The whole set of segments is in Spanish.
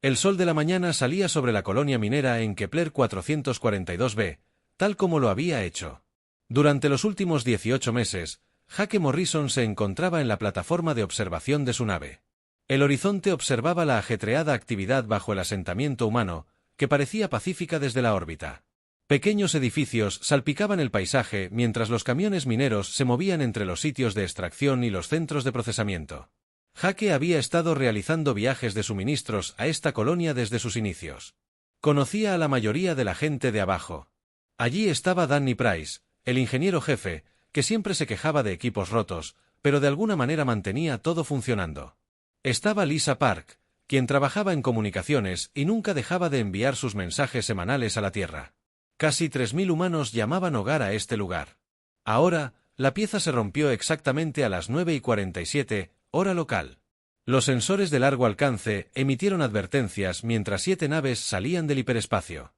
El sol de la mañana salía sobre la colonia minera en Kepler 442b, tal como lo había hecho. Durante los últimos 18 meses, Jake Morrison se encontraba en la plataforma de observación de su nave. El horizonte observaba la ajetreada actividad bajo el asentamiento humano, que parecía pacífica desde la órbita. Pequeños edificios salpicaban el paisaje mientras los camiones mineros se movían entre los sitios de extracción y los centros de procesamiento. Jake había estado realizando viajes de suministros a esta colonia desde sus inicios. Conocía a la mayoría de la gente de abajo. Allí estaba Danny Price, el ingeniero jefe, que siempre se quejaba de equipos rotos, pero de alguna manera mantenía todo funcionando. Estaba Lisa Park, quien trabajaba en comunicaciones y nunca dejaba de enviar sus mensajes semanales a la Tierra. Casi 3000 humanos llamaban hogar a este lugar. Ahora, la pieza se rompió exactamente a las 9:47, hora local. Los sensores de largo alcance emitieron advertencias mientras 7 naves salían del hiperespacio.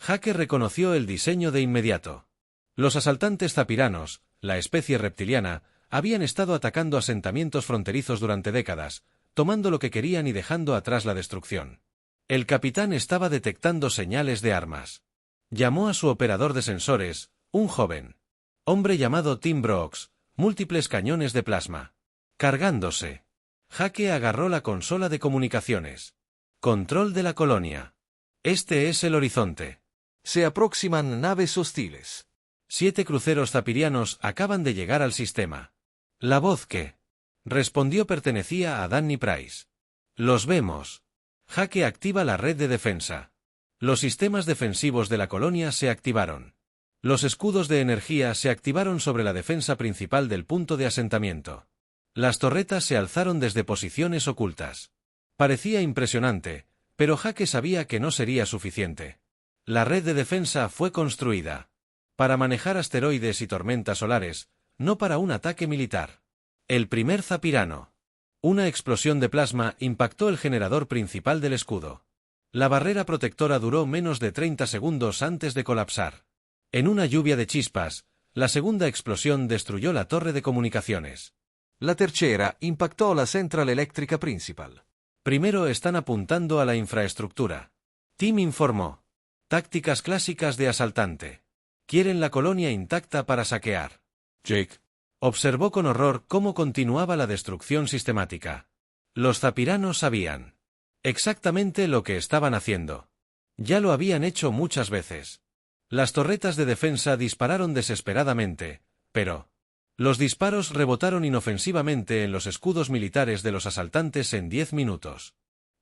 Jake reconoció el diseño de inmediato. Los asaltantes zapiranos, la especie reptiliana, habían estado atacando asentamientos fronterizos durante décadas, tomando lo que querían y dejando atrás la destrucción. El capitán estaba detectando señales de armas. Llamó a su operador de sensores, un joven hombre llamado Tim Brooks, múltiples cañones de plasma. Cargándose. Jake agarró la consola de comunicaciones. Control de la colonia. Este es el horizonte. Se aproximan naves hostiles. 7 cruceros zapirianos acaban de llegar al sistema. La voz que respondió pertenecía a Danny Price. Los vemos. Jake activa la red de defensa. Los sistemas defensivos de la colonia se activaron. Los escudos de energía se activaron sobre la defensa principal del punto de asentamiento. Las torretas se alzaron desde posiciones ocultas. Parecía impresionante, pero Jake sabía que no sería suficiente. La red de defensa fue construida para manejar asteroides y tormentas solares, no para un ataque militar. El primer zapirano. Una explosión de plasma impactó el generador principal del escudo. La barrera protectora duró menos de 30 segundos antes de colapsar. En una lluvia de chispas, la segunda explosión destruyó la torre de comunicaciones. La tercera impactó la central eléctrica principal. Primero están apuntando a la infraestructura. Tim informó. Tácticas clásicas de asaltante. Quieren la colonia intacta para saquear. Jake observó con horror cómo continuaba la destrucción sistemática. Los zapiranos sabían exactamente lo que estaban haciendo. Ya lo habían hecho muchas veces. Las torretas de defensa dispararon desesperadamente, pero los disparos rebotaron inofensivamente en los escudos militares de los asaltantes en 10 minutos.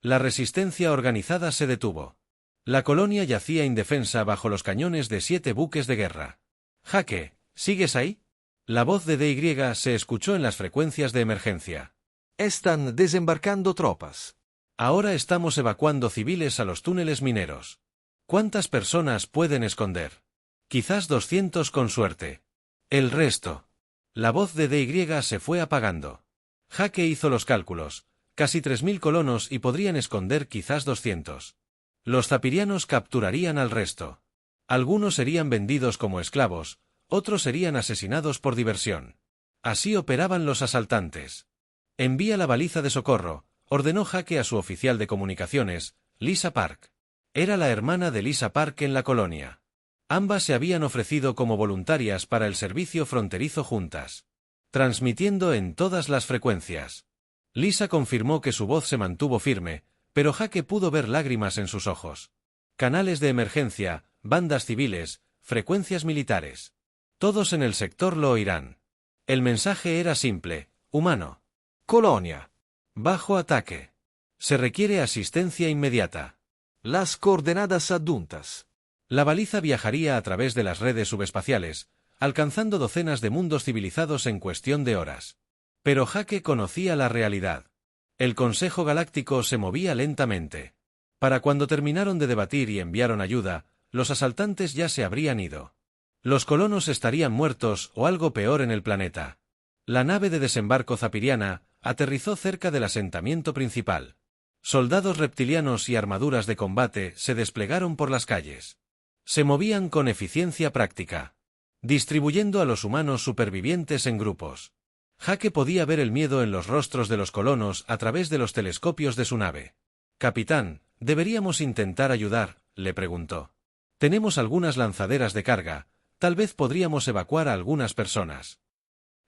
La resistencia organizada se detuvo. La colonia yacía indefensa bajo los cañones de 7 buques de guerra. Jake, ¿sigues ahí? La voz de DY se escuchó en las frecuencias de emergencia. Están desembarcando tropas. Ahora estamos evacuando civiles a los túneles mineros. ¿Cuántas personas pueden esconder? Quizás 200 con suerte. El resto. La voz de DY se fue apagando. Jake hizo los cálculos. Casi 3000 colonos y podrían esconder quizás 200. Los zapirianos capturarían al resto. Algunos serían vendidos como esclavos, otros serían asesinados por diversión. Así operaban los asaltantes. Envía la baliza de socorro, ordenó Jake a su oficial de comunicaciones, Lisa Park. Era la hermana de Lisa Park en la colonia. Ambas se habían ofrecido como voluntarias para el servicio fronterizo juntas, transmitiendo en todas las frecuencias. Lisa confirmó que su voz se mantuvo firme, pero Jake pudo ver lágrimas en sus ojos. Canales de emergencia, bandas civiles, frecuencias militares. Todos en el sector lo oirán. El mensaje era simple, humano. Colonia. Bajo ataque. Se requiere asistencia inmediata. Las coordenadas adjuntas. La baliza viajaría a través de las redes subespaciales, alcanzando docenas de mundos civilizados en cuestión de horas. Pero Jake conocía la realidad. El Consejo Galáctico se movía lentamente. Para cuando terminaron de debatir y enviaron ayuda, los asaltantes ya se habrían ido. Los colonos estarían muertos o algo peor en el planeta. La nave de desembarco zapiriana aterrizó cerca del asentamiento principal. Soldados reptilianos y armaduras de combate se desplegaron por las calles. Se movían con eficiencia práctica, distribuyendo a los humanos supervivientes en grupos. Jake podía ver el miedo en los rostros de los colonos a través de los telescopios de su nave. Capitán, Deberíamos intentar ayudar, le preguntó. Tenemos algunas lanzaderas de carga, tal vez podríamos evacuar a algunas personas.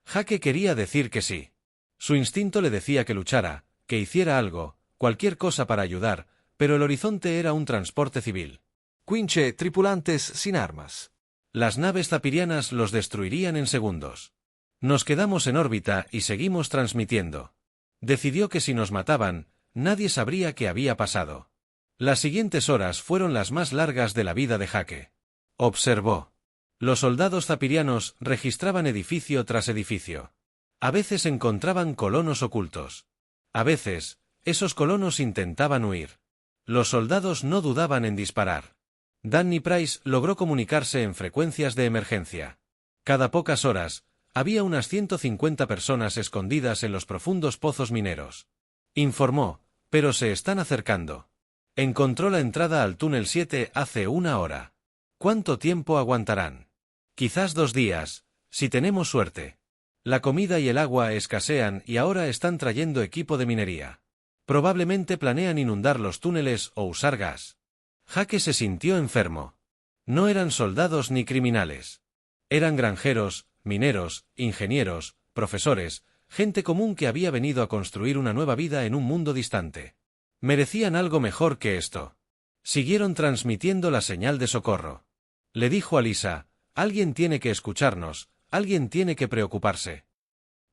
Jake quería decir que sí. Su instinto le decía que luchara, que hiciera algo, cualquier cosa para ayudar, pero el horizonte era un transporte civil. Quince tripulantes sin armas. Las naves zapirianas los destruirían en segundos. Nos quedamos en órbita y seguimos transmitiendo. Decidió que si nos mataban, nadie sabría qué había pasado. Las siguientes horas fueron las más largas de la vida de Jake. Observó. Los soldados zapirianos registraban edificio tras edificio. A veces encontraban colonos ocultos. A veces, esos colonos intentaban huir. Los soldados no dudaban en disparar. Danny Price logró comunicarse en frecuencias de emergencia. Cada pocas horas, había unas 150 personas escondidas en los profundos pozos mineros. Informó, pero se están acercando. Encontró la entrada al túnel 7 hace una hora. ¿Cuánto tiempo aguantarán? Quizás 2 días, si tenemos suerte. La comida y el agua escasean y ahora están trayendo equipo de minería. Probablemente planean inundar los túneles o usar gas. Jake se sintió enfermo. No eran soldados ni criminales. Eran granjeros, mineros, ingenieros, profesores, gente común que había venido a construir una nueva vida en un mundo distante. Merecían algo mejor que esto. Siguieron transmitiendo la señal de socorro. Le dijo a Lisa, alguien tiene que escucharnos, alguien tiene que preocuparse.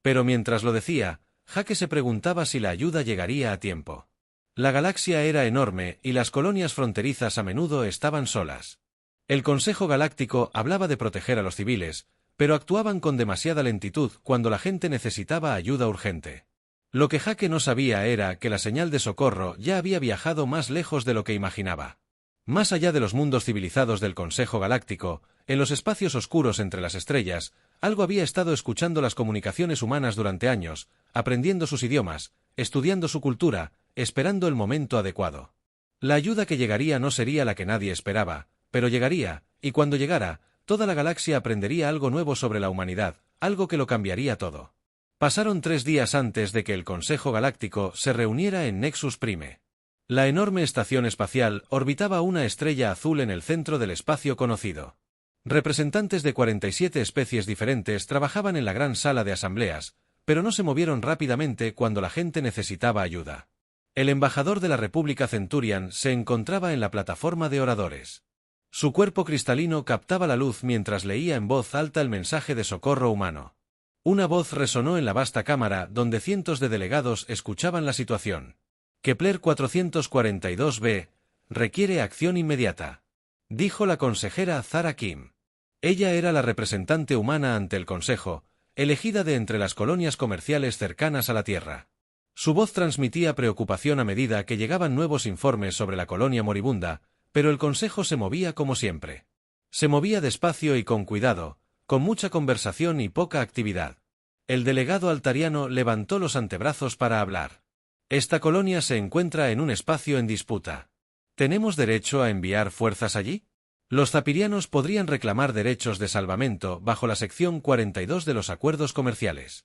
Pero mientras lo decía, Jake se preguntaba si la ayuda llegaría a tiempo. La galaxia era enorme y las colonias fronterizas a menudo estaban solas. El Consejo Galáctico hablaba de proteger a los civiles, pero actuaban con demasiada lentitud cuando la gente necesitaba ayuda urgente. Lo que Jake no sabía era que la señal de socorro ya había viajado más lejos de lo que imaginaba. Más allá de los mundos civilizados del Consejo Galáctico, en los espacios oscuros entre las estrellas, algo había estado escuchando las comunicaciones humanas durante años, aprendiendo sus idiomas, estudiando su cultura, esperando el momento adecuado. La ayuda que llegaría no sería la que nadie esperaba, pero llegaría, y cuando llegara, toda la galaxia aprendería algo nuevo sobre la humanidad, algo que lo cambiaría todo. Pasaron 3 días antes de que el Consejo Galáctico se reuniera en Nexus Prime. La enorme estación espacial orbitaba una estrella azul en el centro del espacio conocido. Representantes de 47 especies diferentes trabajaban en la gran sala de asambleas, pero no se movieron rápidamente cuando la gente necesitaba ayuda. El embajador de la República Centurion se encontraba en la plataforma de oradores. Su cuerpo cristalino captaba la luz mientras leía en voz alta el mensaje de socorro humano. Una voz resonó en la vasta cámara donde cientos de delegados escuchaban la situación. Kepler 442b requiere acción inmediata, dijo la consejera Zara Kim. Ella era la representante humana ante el Consejo, elegida de entre las colonias comerciales cercanas a la Tierra. Su voz transmitía preocupación a medida que llegaban nuevos informes sobre la colonia moribunda, pero el Consejo se movía como siempre. Se movía despacio y con cuidado, con mucha conversación y poca actividad. El delegado altariano levantó los antebrazos para hablar. Esta colonia se encuentra en un espacio en disputa. ¿Tenemos derecho a enviar fuerzas allí? Los zapirianos podrían reclamar derechos de salvamento bajo la sección 42 de los acuerdos comerciales.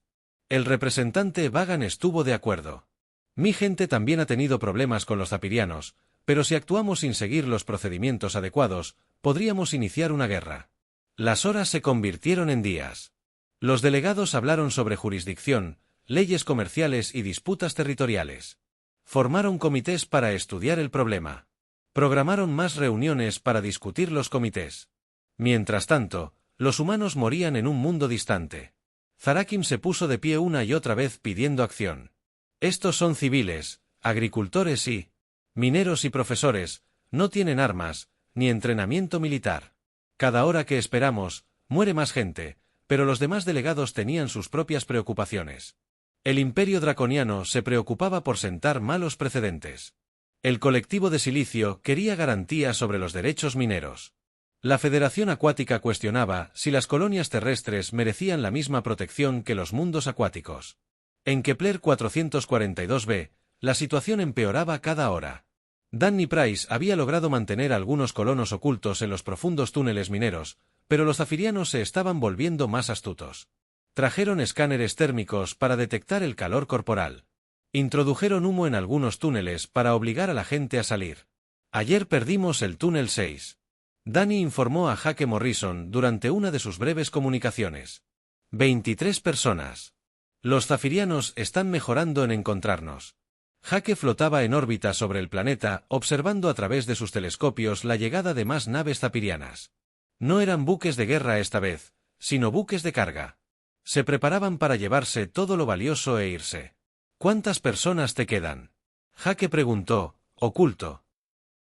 El representante Vagan estuvo de acuerdo. Mi gente también ha tenido problemas con los zapirianos, pero si actuamos sin seguir los procedimientos adecuados, podríamos iniciar una guerra. Las horas se convirtieron en días. Los delegados hablaron sobre jurisdicción, leyes comerciales y disputas territoriales. Formaron comités para estudiar el problema. Programaron más reuniones para discutir los comités. Mientras tanto, los humanos morían en un mundo distante. Zarakim se puso de pie una y otra vez pidiendo acción. Estos son civiles, agricultores y mineros y profesores, no tienen armas, ni entrenamiento militar. Cada hora que esperamos, muere más gente, pero los demás delegados tenían sus propias preocupaciones. El Imperio Draconiano se preocupaba por sentar malos precedentes. El colectivo de Silicio quería garantías sobre los derechos mineros. La Federación Acuática cuestionaba si las colonias terrestres merecían la misma protección que los mundos acuáticos. En Kepler 442b, la situación empeoraba cada hora. Danny Price había logrado mantener algunos colonos ocultos en los profundos túneles mineros, pero los zafirianos se estaban volviendo más astutos. Trajeron escáneres térmicos para detectar el calor corporal. Introdujeron humo en algunos túneles para obligar a la gente a salir. Ayer perdimos el túnel 6. Danny informó a Jake Morrison durante una de sus breves comunicaciones. 23 personas. Los zafirianos están mejorando en encontrarnos. Jake flotaba en órbita sobre el planeta, observando a través de sus telescopios la llegada de más naves zapirianas. No eran buques de guerra esta vez, sino buques de carga. Se preparaban para llevarse todo lo valioso e irse. ¿Cuántas personas te quedan? Jake preguntó, oculto.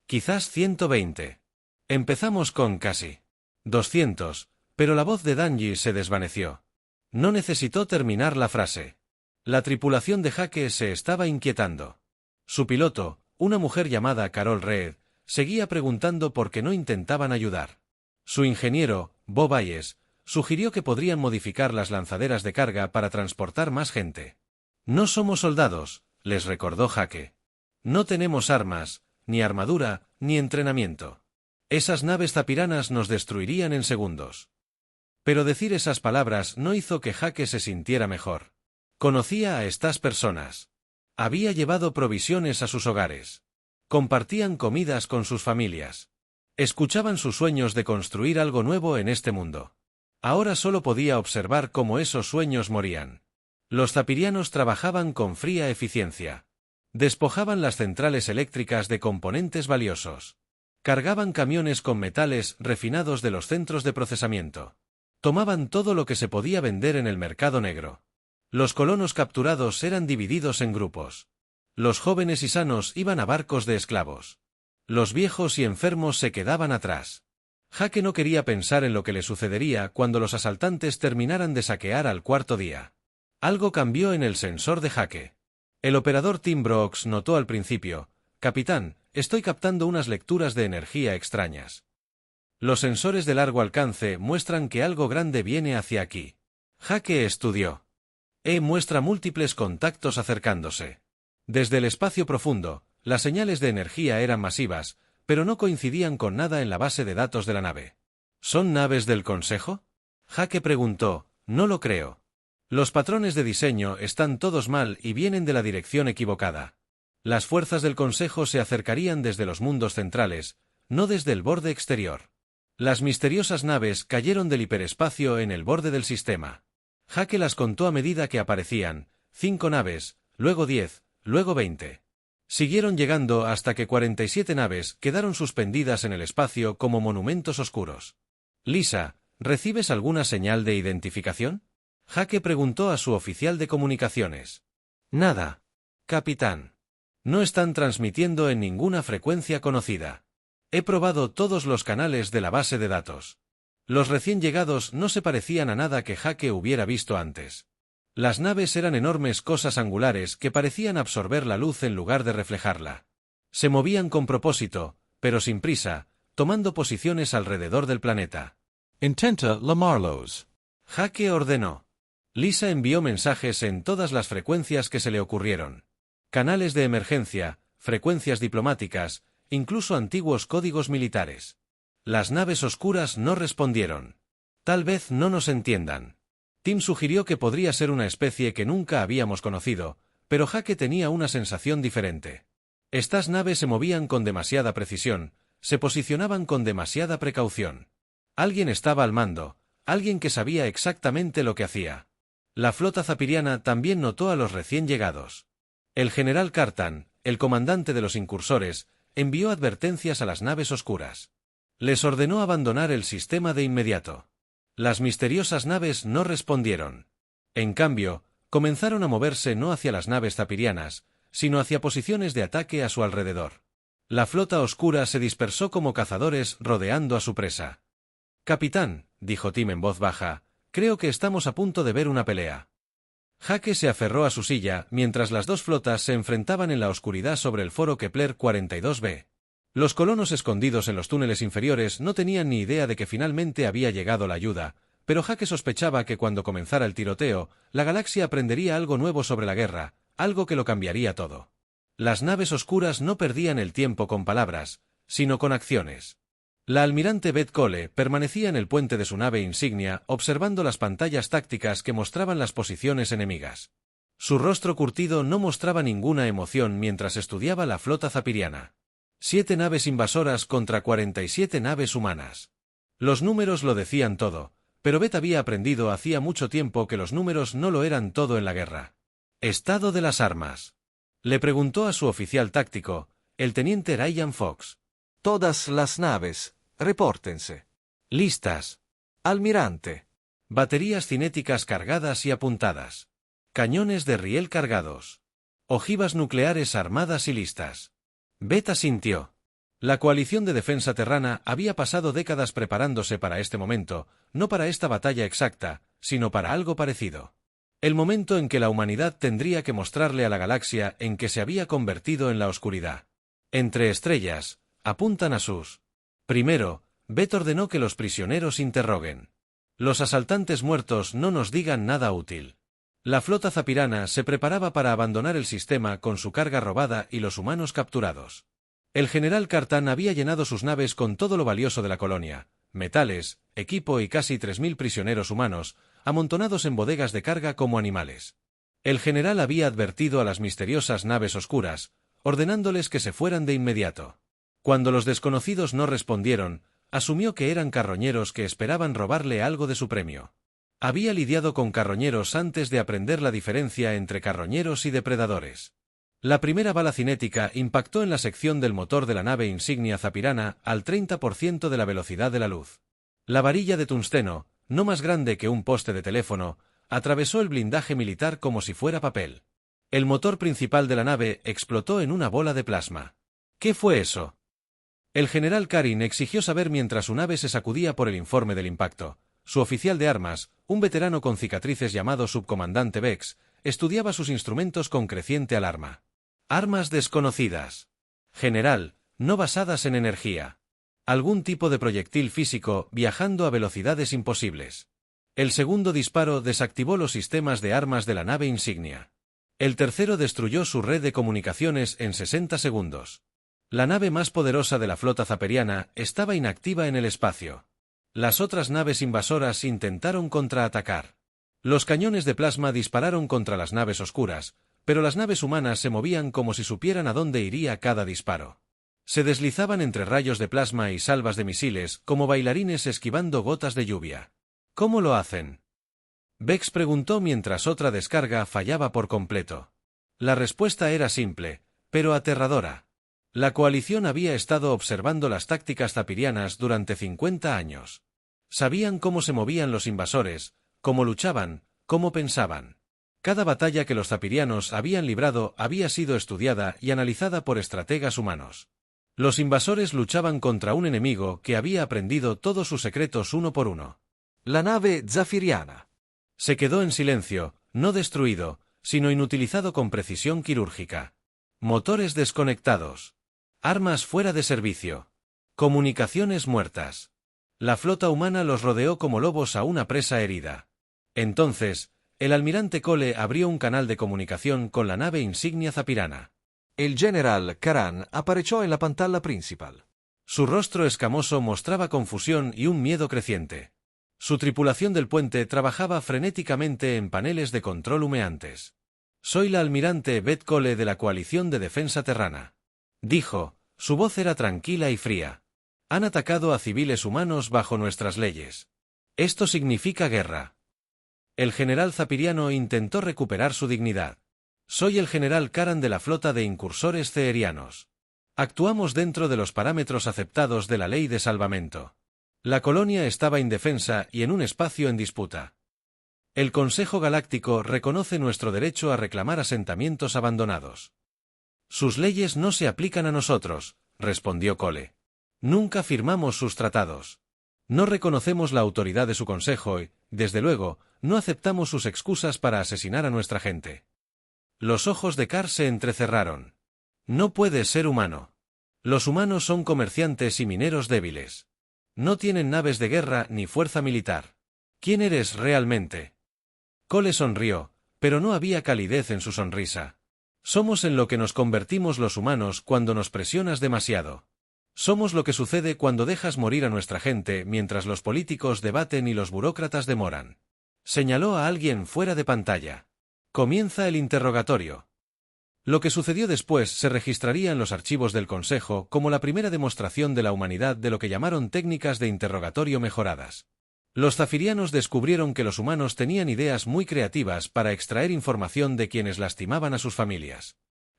Quizás 120. Empezamos con casi 200, pero la voz de Danny se desvaneció. No necesitó terminar la frase. La tripulación de Jake se estaba inquietando. Su piloto, una mujer llamada Carol Reed, seguía preguntando por qué no intentaban ayudar. Su ingeniero, Bob Hayes, sugirió que podrían modificar las lanzaderas de carga para transportar más gente. No somos soldados, les recordó Jake. No tenemos armas, ni armadura, ni entrenamiento. Esas naves zapiranas nos destruirían en segundos. Pero decir esas palabras no hizo que Jake se sintiera mejor. Conocía a estas personas. Había llevado provisiones a sus hogares. Compartían comidas con sus familias. Escuchaban sus sueños de construir algo nuevo en este mundo. Ahora solo podía observar cómo esos sueños morían. Los zapirianos trabajaban con fría eficiencia. Despojaban las centrales eléctricas de componentes valiosos. Cargaban camiones con metales refinados de los centros de procesamiento. Tomaban todo lo que se podía vender en el mercado negro. Los colonos capturados eran divididos en grupos. Los jóvenes y sanos iban a barcos de esclavos. Los viejos y enfermos se quedaban atrás. Jake no quería pensar en lo que le sucedería cuando los asaltantes terminaran de saquear al cuarto día. Algo cambió en el sensor de Jake. El operador Tim Brooks notó al principio: «Capitán, estoy captando unas lecturas de energía extrañas. Los sensores de largo alcance muestran que algo grande viene hacia aquí». Jake estudió. Muestra múltiples contactos acercándose. Desde el espacio profundo, las señales de energía eran masivas, pero no coincidían con nada en la base de datos de la nave. ¿Son naves del Consejo? Jake preguntó. No lo creo. Los patrones de diseño están todos mal y vienen de la dirección equivocada. Las fuerzas del Consejo se acercarían desde los mundos centrales, no desde el borde exterior. Las misteriosas naves cayeron del hiperespacio en el borde del sistema. Jake las contó a medida que aparecían: 5 naves, luego 10, luego 20. Siguieron llegando hasta que 47 naves quedaron suspendidas en el espacio como monumentos oscuros. Lisa, ¿recibes alguna señal de identificación? Jake preguntó a su oficial de comunicaciones. Nada. Capitán. No están transmitiendo en ninguna frecuencia conocida. He probado todos los canales de la base de datos. Los recién llegados no se parecían a nada que Jake hubiera visto antes. Las naves eran enormes cosas angulares que parecían absorber la luz en lugar de reflejarla. Se movían con propósito, pero sin prisa, tomando posiciones alrededor del planeta. Intenta llamarlos. Jake ordenó. Lisa envió mensajes en todas las frecuencias que se le ocurrieron. Canales de emergencia, frecuencias diplomáticas, incluso antiguos códigos militares. Las naves oscuras no respondieron. Tal vez no nos entiendan. Tim sugirió que podría ser una especie que nunca habíamos conocido, pero Jake tenía una sensación diferente. Estas naves se movían con demasiada precisión, se posicionaban con demasiada precaución. Alguien estaba al mando, alguien que sabía exactamente lo que hacía. La flota zapiriana también notó a los recién llegados. El general Cartan, el comandante de los incursores, envió advertencias a las naves oscuras. Les ordenó abandonar el sistema de inmediato. Las misteriosas naves no respondieron. En cambio, comenzaron a moverse no hacia las naves zapirianas, sino hacia posiciones de ataque a su alrededor. La flota oscura se dispersó como cazadores rodeando a su presa. «Capitán», dijo Tim en voz baja, «creo que estamos a punto de ver una pelea». Jake se aferró a su silla mientras las dos flotas se enfrentaban en la oscuridad sobre el foro Kepler 42b. Los colonos escondidos en los túneles inferiores no tenían ni idea de que finalmente había llegado la ayuda, pero Jake sospechaba que cuando comenzara el tiroteo, la galaxia aprendería algo nuevo sobre la guerra, algo que lo cambiaría todo. Las naves oscuras no perdían el tiempo con palabras, sino con acciones. La almirante Beth Cole permanecía en el puente de su nave insignia observando las pantallas tácticas que mostraban las posiciones enemigas. Su rostro curtido no mostraba ninguna emoción mientras estudiaba la flota zapiriana. 7 naves invasoras contra 47 naves humanas. Los números lo decían todo, pero Beth había aprendido hacía mucho tiempo que los números no lo eran todo en la guerra. «¿Estado de las armas?», le preguntó a su oficial táctico, el teniente Ryan Fox. Todas las naves, repórtense. «Listas». Almirante. Baterías cinéticas cargadas y apuntadas. Cañones de riel cargados. Ojivas nucleares armadas y listas. Beth asintió. La coalición de defensa terrana había pasado décadas preparándose para este momento, no para esta batalla exacta, sino para algo parecido. El momento en que la humanidad tendría que mostrarle a la galaxia en que se había convertido en la oscuridad. Entre estrellas, apuntan a sus. Primero, Beth ordenó que los prisioneros interroguen. Los asaltantes muertos no nos digan nada útil. La flota zapirana se preparaba para abandonar el sistema con su carga robada y los humanos capturados. El general Cartan había llenado sus naves con todo lo valioso de la colonia, metales, equipo y casi 3000 prisioneros humanos, amontonados en bodegas de carga como animales. El general había advertido a las misteriosas naves oscuras, ordenándoles que se fueran de inmediato. Cuando los desconocidos no respondieron, asumió que eran carroñeros que esperaban robarle algo de su premio. Había lidiado con carroñeros antes de aprender la diferencia entre carroñeros y depredadores. La primera bala cinética impactó en la sección del motor de la nave insignia zapirana al 30% de la velocidad de la luz. La varilla de tungsteno, no más grande que un poste de teléfono, atravesó el blindaje militar como si fuera papel. El motor principal de la nave explotó en una bola de plasma. ¿Qué fue eso? El general Karin exigió saber mientras su nave se sacudía por el informe del impacto. Su oficial de armas, un veterano con cicatrices llamado subcomandante Bex, estudiaba sus instrumentos con creciente alarma. Armas desconocidas. General, no basadas en energía. Algún tipo de proyectil físico viajando a velocidades imposibles. El segundo disparo desactivó los sistemas de armas de la nave insignia. El tercero destruyó su red de comunicaciones en 60 segundos. La nave más poderosa de la flota zaperiana estaba inactiva en el espacio. Las otras naves invasoras intentaron contraatacar. Los cañones de plasma dispararon contra las naves oscuras, pero las naves humanas se movían como si supieran a dónde iría cada disparo. Se deslizaban entre rayos de plasma y salvas de misiles como bailarines esquivando gotas de lluvia. ¿Cómo lo hacen?, Bex preguntó mientras otra descarga fallaba por completo. La respuesta era simple, pero aterradora. La coalición había estado observando las tácticas zapirianas durante 50 años. Sabían cómo se movían los invasores, cómo luchaban, cómo pensaban. Cada batalla que los zapirianos habían librado había sido estudiada y analizada por estrategas humanos. Los invasores luchaban contra un enemigo que había aprendido todos sus secretos uno por uno. La nave zafiriana. Se quedó en silencio, no destruido, sino inutilizado con precisión quirúrgica. Motores desconectados. Armas fuera de servicio. Comunicaciones muertas. La flota humana los rodeó como lobos a una presa herida. Entonces, el almirante Cole abrió un canal de comunicación con la nave insignia zapirana. El general Karan apareció en la pantalla principal. Su rostro escamoso mostraba confusión y un miedo creciente. Su tripulación del puente trabajaba frenéticamente en paneles de control humeantes. «Soy la almirante Beth Cole de la coalición de defensa terrana», dijo. Su voz era tranquila y fría. «Han atacado a civiles humanos bajo nuestras leyes. Esto significa guerra». El general zapiriano intentó recuperar su dignidad. «Soy el general Karan de la flota de incursores ceerianos. Actuamos dentro de los parámetros aceptados de la ley de salvamento. La colonia estaba indefensa y en un espacio en disputa. El Consejo Galáctico reconoce nuestro derecho a reclamar asentamientos abandonados». «Sus leyes no se aplican a nosotros», respondió Cole. «Nunca firmamos sus tratados. No reconocemos la autoridad de su consejo y, desde luego, no aceptamos sus excusas para asesinar a nuestra gente». Los ojos de Carr se entrecerraron. «No puede ser humano. Los humanos son comerciantes y mineros débiles. No tienen naves de guerra ni fuerza militar. ¿Quién eres realmente?». Cole sonrió, pero no había calidez en su sonrisa. «Somos en lo que nos convertimos los humanos cuando nos presionas demasiado. Somos lo que sucede cuando dejas morir a nuestra gente mientras los políticos debaten y los burócratas demoran». Señaló a alguien fuera de pantalla. Comienza el interrogatorio. Lo que sucedió después se registraría en los archivos del Consejo como la primera demostración de la humanidad de lo que llamaron técnicas de interrogatorio mejoradas. Los zafirianos descubrieron que los humanos tenían ideas muy creativas para extraer información de quienes lastimaban a sus familias.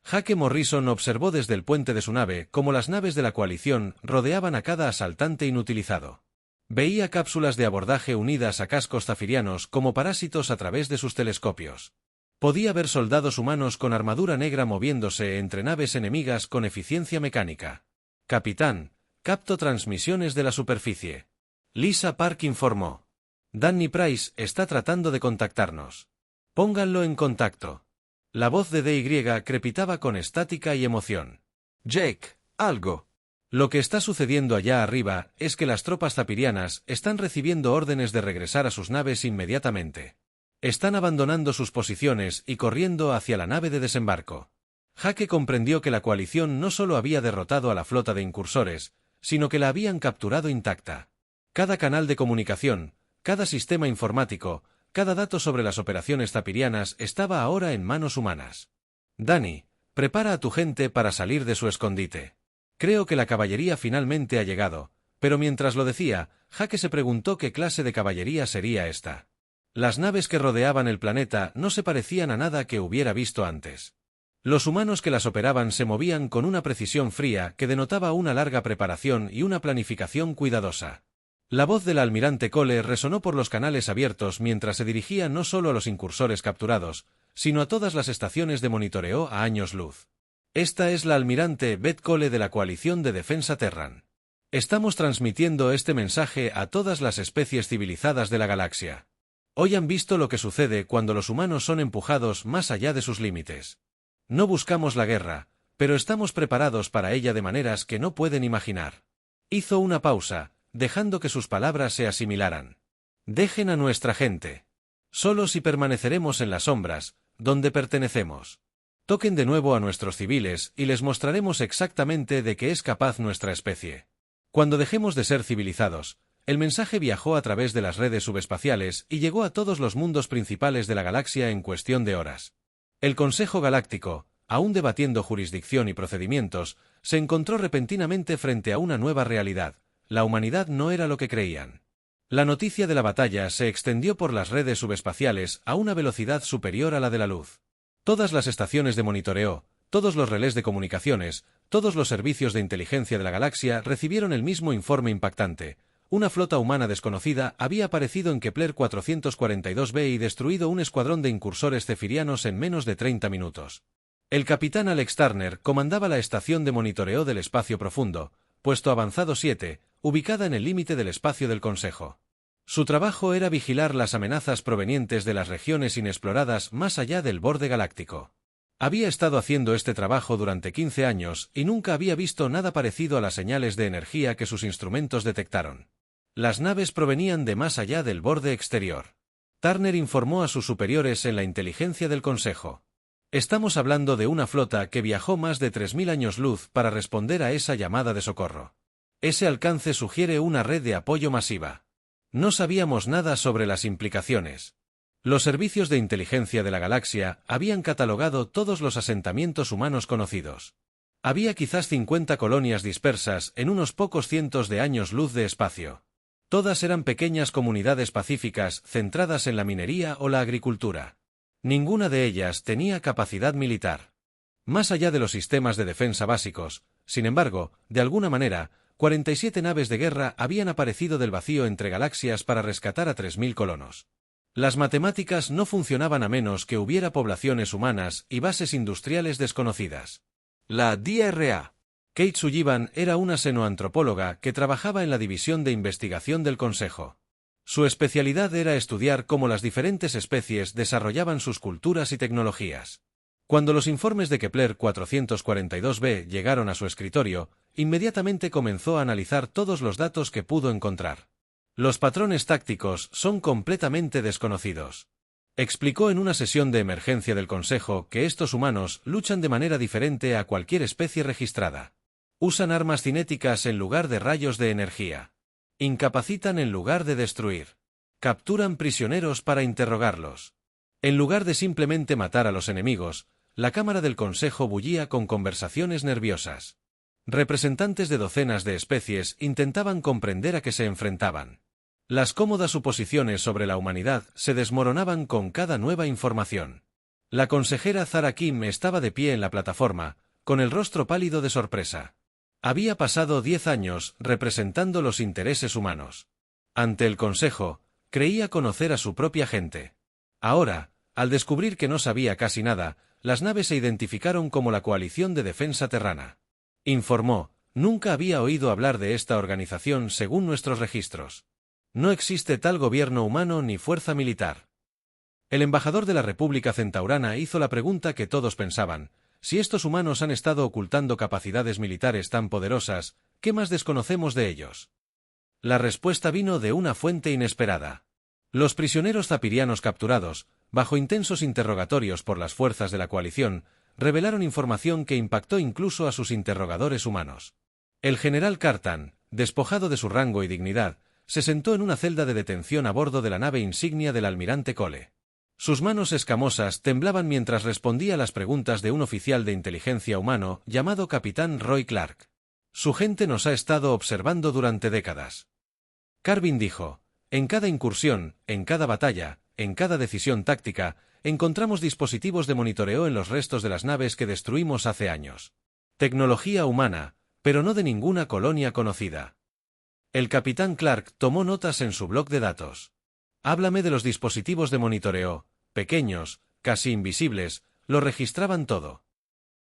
Jake Morrison observó desde el puente de su nave cómo las naves de la coalición rodeaban a cada asaltante inutilizado. Veía cápsulas de abordaje unidas a cascos zafirianos como parásitos a través de sus telescopios. Podía ver soldados humanos con armadura negra moviéndose entre naves enemigas con eficiencia mecánica. Capitán, capto transmisiones de la superficie. Lisa Park informó. Danny Price está tratando de contactarnos. Pónganlo en contacto. La voz de DY crepitaba con estática y emoción. Jake, algo. Lo que está sucediendo allá arriba es que las tropas zapirianas están recibiendo órdenes de regresar a sus naves inmediatamente. Están abandonando sus posiciones y corriendo hacia la nave de desembarco. Jake comprendió que la coalición no solo había derrotado a la flota de incursores, sino que la habían capturado intacta. Cada canal de comunicación, cada sistema informático, cada dato sobre las operaciones zapirianas estaba ahora en manos humanas. Danny, prepara a tu gente para salir de su escondite. Creo que la caballería finalmente ha llegado, pero mientras lo decía, Jake se preguntó qué clase de caballería sería esta. Las naves que rodeaban el planeta no se parecían a nada que hubiera visto antes. Los humanos que las operaban se movían con una precisión fría que denotaba una larga preparación y una planificación cuidadosa. La voz del almirante Cole resonó por los canales abiertos mientras se dirigía no solo a los incursores capturados, sino a todas las estaciones de monitoreo a años luz. Esta es la almirante Beth Cole de la Coalición de Defensa Terran. Estamos transmitiendo este mensaje a todas las especies civilizadas de la galaxia. Hoy han visto lo que sucede cuando los humanos son empujados más allá de sus límites. No buscamos la guerra, pero estamos preparados para ella de maneras que no pueden imaginar. Hizo una pausa, dejando que sus palabras se asimilaran. Dejen a nuestra gente. Solos y permaneceremos en las sombras, donde pertenecemos. Toquen de nuevo a nuestros civiles y les mostraremos exactamente de qué es capaz nuestra especie. Cuando dejemos de ser civilizados, el mensaje viajó a través de las redes subespaciales y llegó a todos los mundos principales de la galaxia en cuestión de horas. El Consejo Galáctico, aún debatiendo jurisdicción y procedimientos, se encontró repentinamente frente a una nueva realidad. La humanidad no era lo que creían. La noticia de la batalla se extendió por las redes subespaciales a una velocidad superior a la de la luz. Todas las estaciones de monitoreo, todos los relés de comunicaciones, todos los servicios de inteligencia de la galaxia recibieron el mismo informe impactante. Una flota humana desconocida había aparecido en Kepler 442b y destruido un escuadrón de incursores cefirianos en menos de 30 minutos. El capitán Alex Turner comandaba la estación de monitoreo del espacio profundo, puesto avanzado 7, ubicada en el límite del espacio del Consejo. Su trabajo era vigilar las amenazas provenientes de las regiones inexploradas más allá del borde galáctico. Había estado haciendo este trabajo durante 15 años y nunca había visto nada parecido a las señales de energía que sus instrumentos detectaron. Las naves provenían de más allá del borde exterior. Turner informó a sus superiores en la inteligencia del Consejo. Estamos hablando de una flota que viajó más de 3000 años luz para responder a esa llamada de socorro. Ese alcance sugiere una red de apoyo masiva. No sabíamos nada sobre las implicaciones. Los servicios de inteligencia de la galaxia habían catalogado todos los asentamientos humanos conocidos. Había quizás 50 colonias dispersas en unos pocos cientos de años luz de espacio. Todas eran pequeñas comunidades pacíficas centradas en la minería o la agricultura. Ninguna de ellas tenía capacidad militar. Más allá de los sistemas de defensa básicos, sin embargo, de alguna manera, 47 naves de guerra habían aparecido del vacío entre galaxias para rescatar a 3000 colonos. Las matemáticas no funcionaban a menos que hubiera poblaciones humanas y bases industriales desconocidas. La DRA. Kate Sullivan era una xenoantropóloga que trabajaba en la división de investigación del Consejo. Su especialidad era estudiar cómo las diferentes especies desarrollaban sus culturas y tecnologías. Cuando los informes de Kepler 442b llegaron a su escritorio, inmediatamente comenzó a analizar todos los datos que pudo encontrar. Los patrones tácticos son completamente desconocidos. Explicó en una sesión de emergencia del Consejo que estos humanos luchan de manera diferente a cualquier especie registrada. Usan armas cinéticas en lugar de rayos de energía. Incapacitan en lugar de destruir. Capturan prisioneros para interrogarlos. En lugar de simplemente matar a los enemigos, la Cámara del Consejo bullía con conversaciones nerviosas. Representantes de docenas de especies intentaban comprender a qué se enfrentaban. Las cómodas suposiciones sobre la humanidad se desmoronaban con cada nueva información. La consejera Zara Kim estaba de pie en la plataforma, con el rostro pálido de sorpresa. Había pasado 10 años representando los intereses humanos. Ante el Consejo, creía conocer a su propia gente. Ahora, al descubrir que no sabía casi nada, las naves se identificaron como la Coalición de Defensa Terrana. Informó: nunca había oído hablar de esta organización según nuestros registros. No existe tal gobierno humano ni fuerza militar. El embajador de la República Centaurana hizo la pregunta que todos pensaban: si estos humanos han estado ocultando capacidades militares tan poderosas, ¿qué más desconocemos de ellos? La respuesta vino de una fuente inesperada. Los prisioneros zapirianos capturados, bajo intensos interrogatorios por las fuerzas de la coalición, revelaron información que impactó incluso a sus interrogadores humanos. El general Cartan, despojado de su rango y dignidad, se sentó en una celda de detención a bordo de la nave insignia del almirante Cole. Sus manos escamosas temblaban mientras respondía a las preguntas de un oficial de inteligencia humano llamado Capitán Roy Clark. Su gente nos ha estado observando durante décadas. Carvin dijo: en cada incursión, en cada batalla, en cada decisión táctica, encontramos dispositivos de monitoreo en los restos de las naves que destruimos hace años. Tecnología humana, pero no de ninguna colonia conocida. El capitán Clark tomó notas en su bloc de datos. Háblame de los dispositivos de monitoreo, pequeños, casi invisibles, lo registraban todo.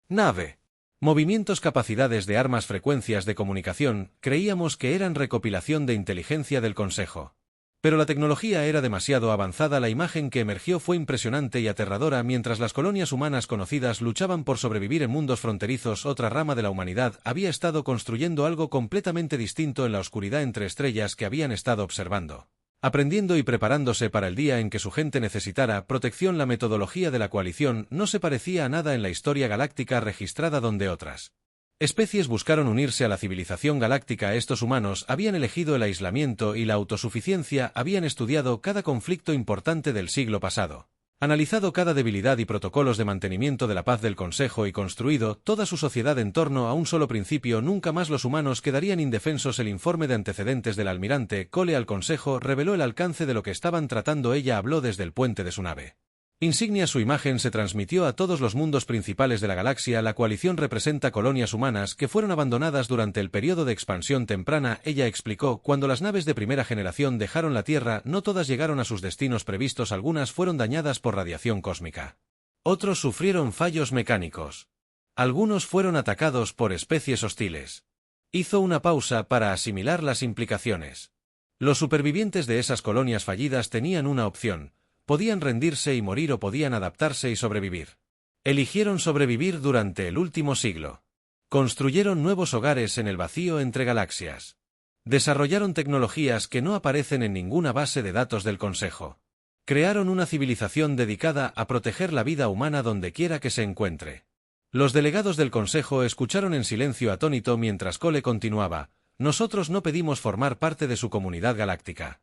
Nave. Movimientos, capacidades de armas, frecuencias de comunicación, creíamos que eran recopilación de inteligencia del Consejo. Pero la tecnología era demasiado avanzada. La imagen que emergió fue impresionante y aterradora. Mientras las colonias humanas conocidas luchaban por sobrevivir en mundos fronterizos, otra rama de la humanidad había estado construyendo algo completamente distinto en la oscuridad entre estrellas que habían estado observando. Aprendiendo y preparándose para el día en que su gente necesitara protección. La metodología de la coalición no se parecía a nada en la historia galáctica registrada donde otras especies buscaron unirse a la civilización galáctica. Estos humanos habían elegido el aislamiento y la autosuficiencia, habían estudiado cada conflicto importante del siglo pasado, analizado cada debilidad y protocolos de mantenimiento de la paz del Consejo y construido toda su sociedad en torno a un solo principio: nunca más los humanos quedarían indefensos. El informe de antecedentes del almirante Cole al Consejo reveló el alcance de lo que estaban tratando. Ella habló desde el puente de su nave insignia. Su imagen se transmitió a todos los mundos principales de la galaxia. La coalición representa colonias humanas que fueron abandonadas durante el periodo de expansión temprana. Ella explicó: cuando las naves de primera generación dejaron la Tierra, no todas llegaron a sus destinos previstos. Algunas fueron dañadas por radiación cósmica. Otros sufrieron fallos mecánicos. Algunos fueron atacados por especies hostiles. Hizo una pausa para asimilar las implicaciones. Los supervivientes de esas colonias fallidas tenían una opción: podían rendirse y morir o podían adaptarse y sobrevivir. Eligieron sobrevivir durante el último siglo. Construyeron nuevos hogares en el vacío entre galaxias. Desarrollaron tecnologías que no aparecen en ninguna base de datos del Consejo. Crearon una civilización dedicada a proteger la vida humana donde quiera que se encuentre. Los delegados del Consejo escucharon en silencio atónito mientras Cole continuaba: nosotros no pedimos formar parte de su comunidad galáctica.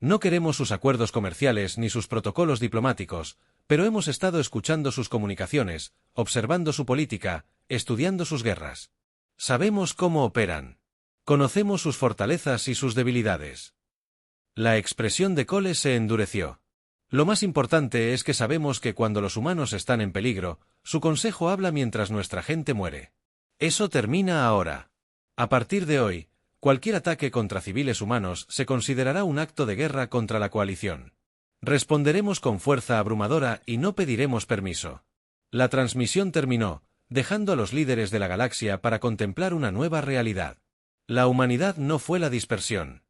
No queremos sus acuerdos comerciales ni sus protocolos diplomáticos, pero hemos estado escuchando sus comunicaciones, observando su política, estudiando sus guerras. Sabemos cómo operan. Conocemos sus fortalezas y sus debilidades. La expresión de Cole se endureció. Lo más importante es que sabemos que cuando los humanos están en peligro, su consejo habla mientras nuestra gente muere. Eso termina ahora. A partir de hoy, cualquier ataque contra civiles humanos se considerará un acto de guerra contra la coalición. Responderemos con fuerza abrumadora y no pediremos permiso. La transmisión terminó, dejando a los líderes de la galaxia para contemplar una nueva realidad. La humanidad no fue la dispersión.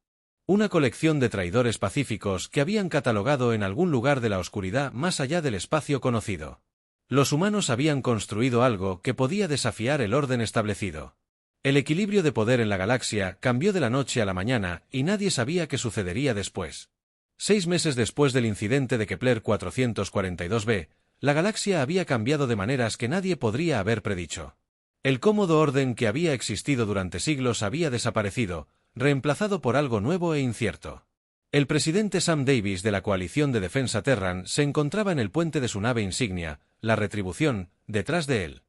Una colección de traidores pacíficos que habían catalogado en algún lugar de la oscuridad más allá del espacio conocido. Los humanos habían construido algo que podía desafiar el orden establecido. El equilibrio de poder en la galaxia cambió de la noche a la mañana y nadie sabía qué sucedería después. 6 meses después del incidente de Kepler 442b, la galaxia había cambiado de maneras que nadie podría haber predicho. El cómodo orden que había existido durante siglos había desaparecido, reemplazado por algo nuevo e incierto. El presidente Sam Davis de la coalición de defensa Terran se encontraba en el puente de su nave insignia, la Retribución, detrás de él.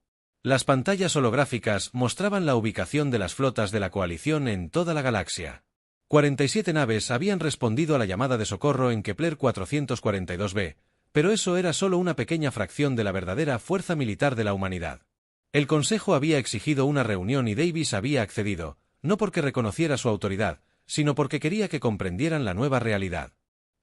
Las pantallas holográficas mostraban la ubicación de las flotas de la coalición en toda la galaxia. 47 naves habían respondido a la llamada de socorro en Kepler 442b, pero eso era solo una pequeña fracción de la verdadera fuerza militar de la humanidad. El Consejo había exigido una reunión y Davis había accedido, no porque reconociera su autoridad, sino porque quería que comprendieran la nueva realidad.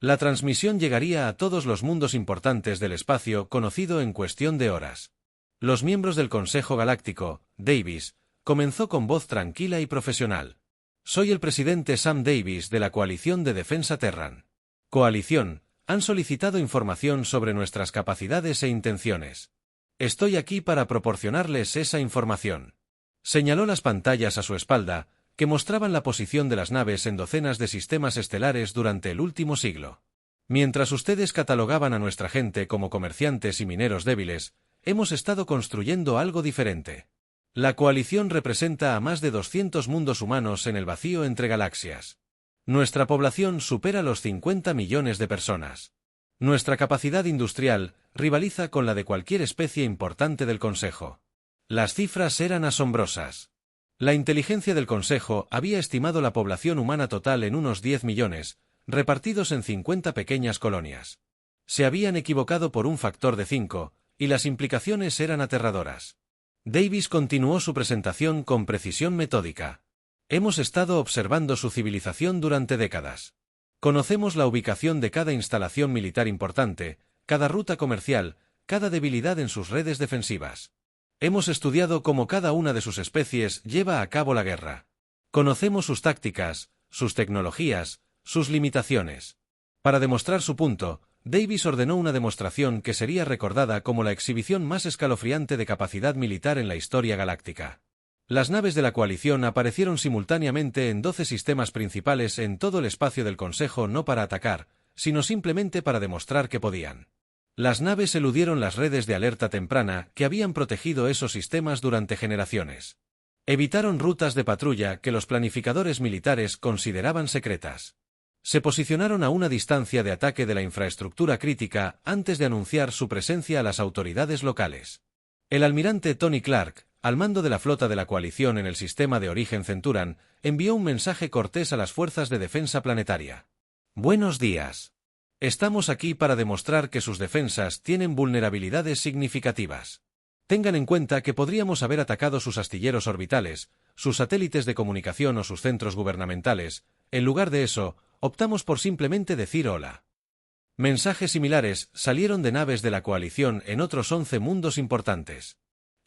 La transmisión llegaría a todos los mundos importantes del espacio conocido en cuestión de horas. Los miembros del Consejo Galáctico, Davis, comenzó con voz tranquila y profesional. Soy el presidente Sam Davis de la coalición de defensa Terran. Coalición, han solicitado información sobre nuestras capacidades e intenciones. Estoy aquí para proporcionarles esa información. Señaló las pantallas a su espalda, que mostraban la posición de las naves en docenas de sistemas estelares durante el último siglo. Mientras ustedes catalogaban a nuestra gente como comerciantes y mineros débiles, hemos estado construyendo algo diferente. La coalición representa a más de 200 mundos humanos en el vacío entre galaxias. Nuestra población supera los 50 millones de personas. Nuestra capacidad industrial rivaliza con la de cualquier especie importante del Consejo. Las cifras eran asombrosas. La inteligencia del Consejo había estimado la población humana total en unos 10 millones, repartidos en 50 pequeñas colonias. Se habían equivocado por un factor de 5, y las implicaciones eran aterradoras. Davis continuó su presentación con precisión metódica. Hemos estado observando su civilización durante décadas. Conocemos la ubicación de cada instalación militar importante, cada ruta comercial, cada debilidad en sus redes defensivas. Hemos estudiado cómo cada una de sus especies lleva a cabo la guerra. Conocemos sus tácticas, sus tecnologías, sus limitaciones. Para demostrar su punto, Davis ordenó una demostración que sería recordada como la exhibición más escalofriante de capacidad militar en la historia galáctica. Las naves de la coalición aparecieron simultáneamente en 12 sistemas principales en todo el espacio del Consejo, no para atacar, sino simplemente para demostrar que podían. Las naves eludieron las redes de alerta temprana que habían protegido esos sistemas durante generaciones. Evitaron rutas de patrulla que los planificadores militares consideraban secretas. Se posicionaron a una distancia de ataque de la infraestructura crítica antes de anunciar su presencia a las autoridades locales. El almirante Tony Clark, al mando de la flota de la coalición en el sistema de origen Centuran, envió un mensaje cortés a las fuerzas de defensa planetaria. Buenos días. Estamos aquí para demostrar que sus defensas tienen vulnerabilidades significativas. Tengan en cuenta que podríamos haber atacado sus astilleros orbitales, sus satélites de comunicación o sus centros gubernamentales. En lugar de eso, optamos por simplemente decir hola. Mensajes similares salieron de naves de la coalición en otros 11 mundos importantes.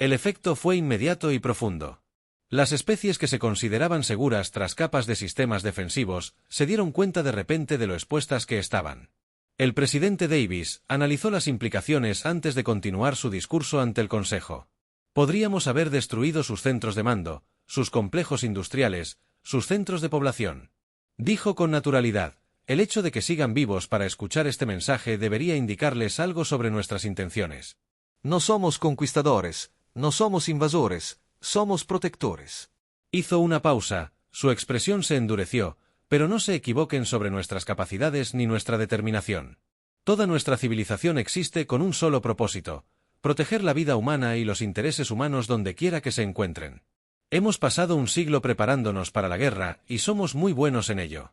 El efecto fue inmediato y profundo. Las especies que se consideraban seguras tras capas de sistemas defensivos se dieron cuenta de repente de lo expuestas que estaban. El presidente Davis analizó las implicaciones antes de continuar su discurso ante el Consejo. Podríamos haber destruido sus centros de mando, sus complejos industriales, sus centros de población. Dijo con naturalidad, el hecho de que sigan vivos para escuchar este mensaje debería indicarles algo sobre nuestras intenciones. No somos conquistadores, no somos invasores, somos protectores. Hizo una pausa, su expresión se endureció, pero no se equivoquen sobre nuestras capacidades ni nuestra determinación. Toda nuestra civilización existe con un solo propósito: proteger la vida humana y los intereses humanos donde quiera que se encuentren. Hemos pasado un siglo preparándonos para la guerra y somos muy buenos en ello.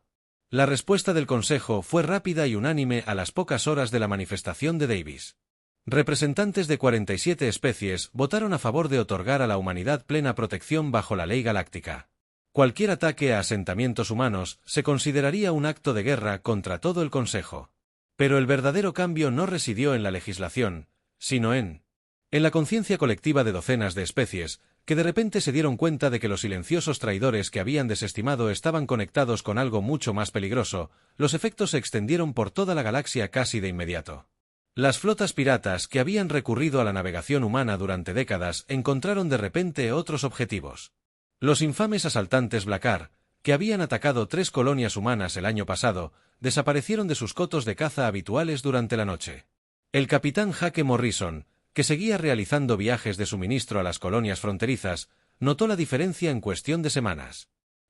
La respuesta del Consejo fue rápida y unánime a las pocas horas de la manifestación de Davis. Representantes de 47 especies votaron a favor de otorgar a la humanidad plena protección bajo la ley galáctica. Cualquier ataque a asentamientos humanos se consideraría un acto de guerra contra todo el Consejo. Pero el verdadero cambio no residió en la legislación, sino en la conciencia colectiva de docenas de especies, que de repente se dieron cuenta de que los silenciosos traidores que habían desestimado estaban conectados con algo mucho más peligroso. Los efectos se extendieron por toda la galaxia casi de inmediato. Las flotas piratas que habían recurrido a la navegación humana durante décadas encontraron de repente otros objetivos. Los infames asaltantes Blackar, que habían atacado 3 colonias humanas el año pasado, desaparecieron de sus cotos de caza habituales durante la noche. El capitán Hake Morrison, que seguía realizando viajes de suministro a las colonias fronterizas, notó la diferencia en cuestión de semanas.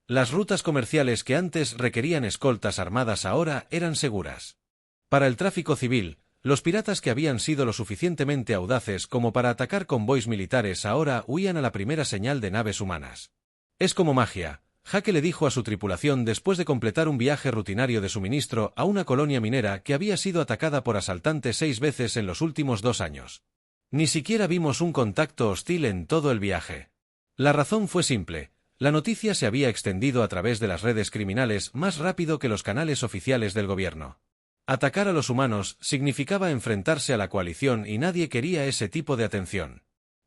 Las rutas comerciales que antes requerían escoltas armadas ahora eran seguras. Para el tráfico civil, los piratas que habían sido lo suficientemente audaces como para atacar convoys militares ahora huían a la primera señal de naves humanas. Es como magia, Jake le dijo a su tripulación después de completar un viaje rutinario de suministro a una colonia minera que había sido atacada por asaltantes 6 veces en los últimos 2 años. Ni siquiera vimos un contacto hostil en todo el viaje. La razón fue simple. La noticia se había extendido a través de las redes criminales más rápido que los canales oficiales del gobierno. Atacar a los humanos significaba enfrentarse a la coalición y nadie quería ese tipo de atención.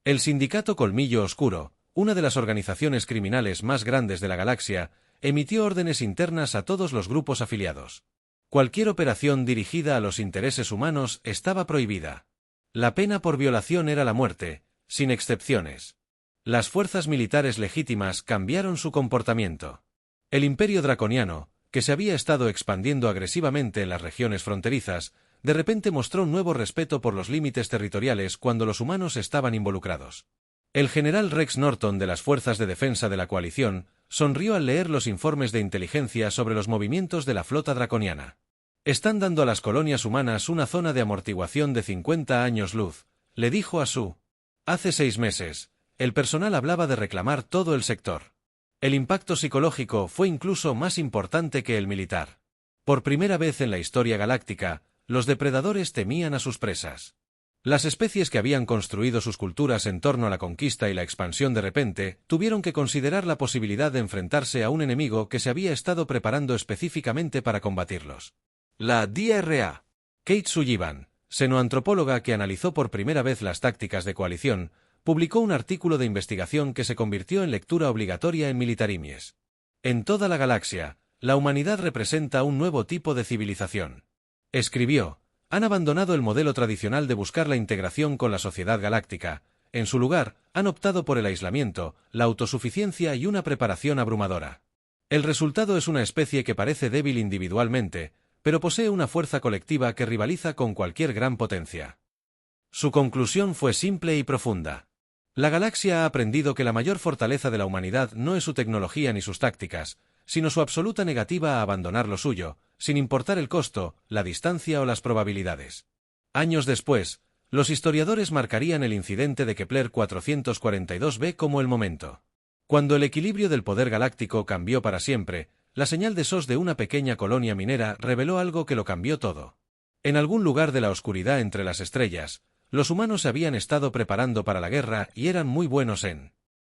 El sindicato Colmillo Oscuro, una de las organizaciones criminales más grandes de la galaxia, emitió órdenes internas a todos los grupos afiliados. Cualquier operación dirigida a los intereses humanos estaba prohibida. La pena por violación era la muerte, sin excepciones. Las fuerzas militares legítimas cambiaron su comportamiento. El Imperio Draconiano, que se había estado expandiendo agresivamente en las regiones fronterizas, de repente mostró un nuevo respeto por los límites territoriales cuando los humanos estaban involucrados. El general Rex Norton de las Fuerzas de Defensa de la Coalición sonrió al leer los informes de inteligencia sobre los movimientos de la flota draconiana. Están dando a las colonias humanas una zona de amortiguación de 50 años luz, le dijo a Sue. Hace 6 meses, el personal hablaba de reclamar todo el sector. El impacto psicológico fue incluso más importante que el militar. Por primera vez en la historia galáctica, los depredadores temían a sus presas. Las especies que habían construido sus culturas en torno a la conquista y la expansión de repente, tuvieron que considerar la posibilidad de enfrentarse a un enemigo que se había estado preparando específicamente para combatirlos. La DRA. Kate Sullivan, xenoantropóloga que analizó por primera vez las tácticas de coalición, publicó un artículo de investigación que se convirtió en lectura obligatoria en Militarimies. En toda la galaxia, la humanidad representa un nuevo tipo de civilización. Escribió, han abandonado el modelo tradicional de buscar la integración con la sociedad galáctica, en su lugar, han optado por el aislamiento, la autosuficiencia y una preparación abrumadora. El resultado es una especie que parece débil individualmente, pero posee una fuerza colectiva que rivaliza con cualquier gran potencia. Su conclusión fue simple y profunda. La galaxia ha aprendido que la mayor fortaleza de la humanidad no es su tecnología ni sus tácticas, sino su absoluta negativa a abandonar lo suyo, sin importar el costo, la distancia o las probabilidades. Años después, los historiadores marcarían el incidente de Kepler 442b como el momento. Cuando el equilibrio del poder galáctico cambió para siempre, la señal de SOS de una pequeña colonia minera reveló algo que lo cambió todo. En algún lugar de la oscuridad entre las estrellas, los humanos se habían estado preparando para la guerra y eran muy buenos en